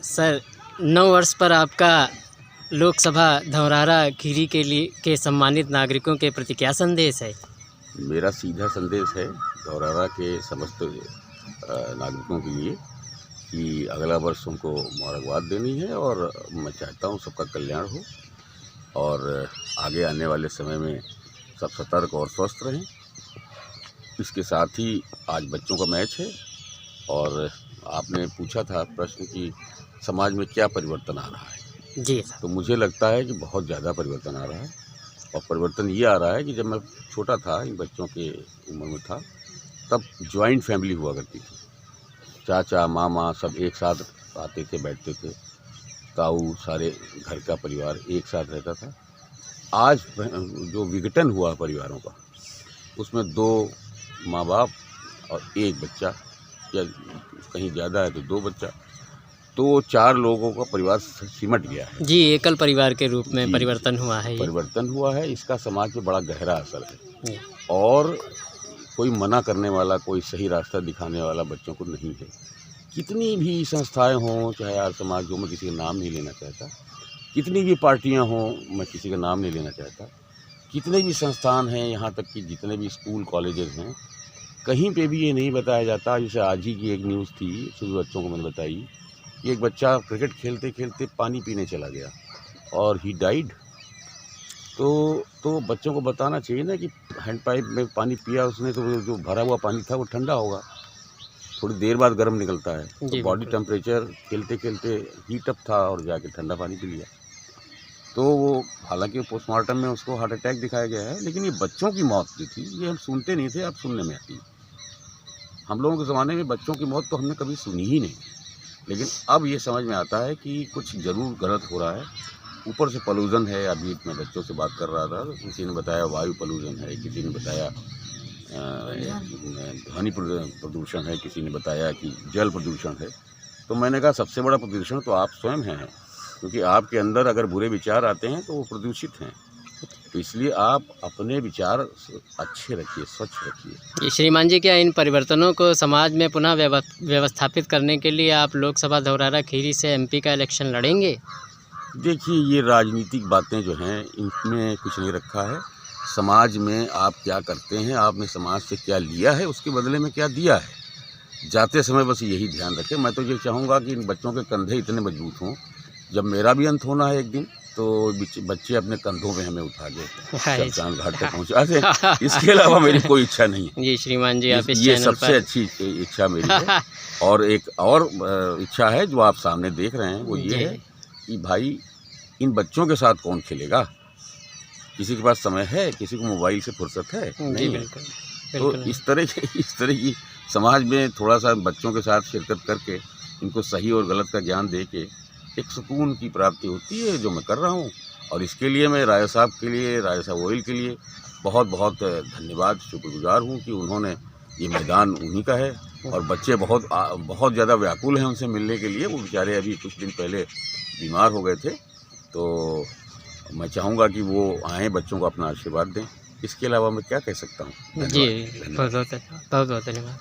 Sir, 9 वर्ष पर आपका लोकसभा धौरहरा खीरी के सम्मानित नागरिकों के प्रति क्या संदेश है? मेरा सीधा संदेश है धौरहरा के समस्त नागरिकों के लिए कि अगला वर्ष उनको मुबारकबाद देनी है और मैं चाहता हूँ सबका कल्याण हो और आगे आने वाले समय में सब सतर्क और स्वस्थ रहें। इसके साथ ही आज बच्चों का मैच है और आपने पूछा था प्रश्न कि समाज में क्या परिवर्तन आ रहा है। जी सर। तो मुझे लगता है कि बहुत ज़्यादा परिवर्तन आ रहा है और परिवर्तन ये आ रहा है कि जब मैं छोटा था, इन बच्चों के उम्र में था, तब जॉइंट फैमिली हुआ करती थी। चाचा मामा सब एक साथ आते थे, बैठते थे, ताऊ सारे घर का परिवार एक साथ रहता था। आज जो विघटन हुआ परिवारों का, उसमें 2 माँ बाप और 1 बच्चा या कहीं ज़्यादा है तो 2 बच्चा, तो 4 लोगों का परिवार सिमट गया है। जी, एकल परिवार के रूप में परिवर्तन हुआ है। परिवर्तन हुआ है, इसका समाज पे बड़ा गहरा असर है जी। और कोई मना करने वाला, कोई सही रास्ता दिखाने वाला बच्चों को नहीं है। कितनी भी संस्थाएं हों, चाहे आर्य समाज हो, मैं किसी का नाम नहीं लेना चाहता, कितनी भी पार्टियां हों, मैं किसी का नाम नहीं लेना चाहता, कितने भी संस्थान हैं, यहाँ तक कि जितने भी स्कूल कॉलेजेस हैं, कहीं पे भी ये नहीं बताया जाता। जैसे आज ही की एक न्यूज़ थी, सभी बच्चों को मैंने बताई कि एक बच्चा क्रिकेट खेलते खेलते पानी पीने चला गया और ही डाइड। तो बच्चों को बताना चाहिए ना कि हैंड पाइप में पानी पिया उसने तो जो भरा हुआ पानी था वो ठंडा होगा, थोड़ी देर बाद गर्म निकलता है। तो बॉडी टेम्परेचर खेलते खेलते हीट अप था और जाके ठंडा पानी पी लिया। तो वो हालांकि पोस्टमार्टम में उसको हार्ट अटैक दिखाया गया है, लेकिन ये बच्चों की मौत जो थी ये हम सुनते नहीं थे, अब सुनने में आती है। हम लोगों के ज़माने में बच्चों की मौत तो हमने कभी सुनी ही नहीं, लेकिन अब ये समझ में आता है कि कुछ ज़रूर गलत हो रहा है। ऊपर से पोल्यूशन है, अभी मैं बच्चों से बात कर रहा था तो किसी ने बताया वायु पोल्यूशन है, किसी ने बताया ध्वनि प्रदूषण है, किसी ने बताया कि जल प्रदूषण है। तो मैंने कहा सबसे बड़ा प्रदूषण तो आप स्वयं हैं, क्योंकि आपके अंदर अगर बुरे विचार आते हैं तो वो प्रदूषित हैं। तो इसलिए आप अपने विचार अच्छे रखिए, स्वच्छ रखिए। श्रीमान जी, क्या इन परिवर्तनों को समाज में पुनः व्यवस्थापित करने के लिए आप लोकसभा धौरहरा खीरी से MP का इलेक्शन लड़ेंगे? देखिए, ये राजनीतिक बातें जो हैं इनमें कुछ नहीं रखा है। समाज में आप क्या करते हैं, आपने समाज से क्या लिया है, उसके बदले में क्या दिया है। जाते समय बस यही ध्यान रखें। मैं तो ये चाहूँगा कि इन बच्चों के कंधे इतने मजबूत हों, जब मेरा भी अंत होना है एक दिन, तो बच्चे अपने कंधों में हमें उठा के शमशान घाट तक पहुँचा दें। इसके अलावा मेरी कोई इच्छा नहीं है। जी श्रीमान जी, आप ये सबसे अच्छी इच्छा मेरी है। और एक और इच्छा है जो आप सामने देख रहे हैं, वो ये है कि भाई इन बच्चों के साथ कौन खेलेगा। किसी के पास समय है, किसी को मोबाइल से फुर्सत है? नहीं है। तो इस तरह की समाज में थोड़ा सा बच्चों के साथ शिरकत करके इनको सही और गलत का ज्ञान दे के एक सुकून की प्राप्ति होती है, जो मैं कर रहा हूँ। और इसके लिए मैं राजा साहब के लिए, राजा साहब ऑयल के लिए बहुत बहुत धन्यवाद, शुक्रगुजार हूँ कि उन्होंने ये मैदान उन्हीं का है। और बच्चे बहुत ज़्यादा व्याकुल हैं उनसे मिलने के लिए। वो बेचारे अभी कुछ दिन पहले बीमार हो गए थे, तो मैं चाहूँगा कि वो आएँ, बच्चों को अपना आशीर्वाद दें। इसके अलावा मैं क्या कह सकता हूँ। जी, बहुत बहुत धन्यवाद।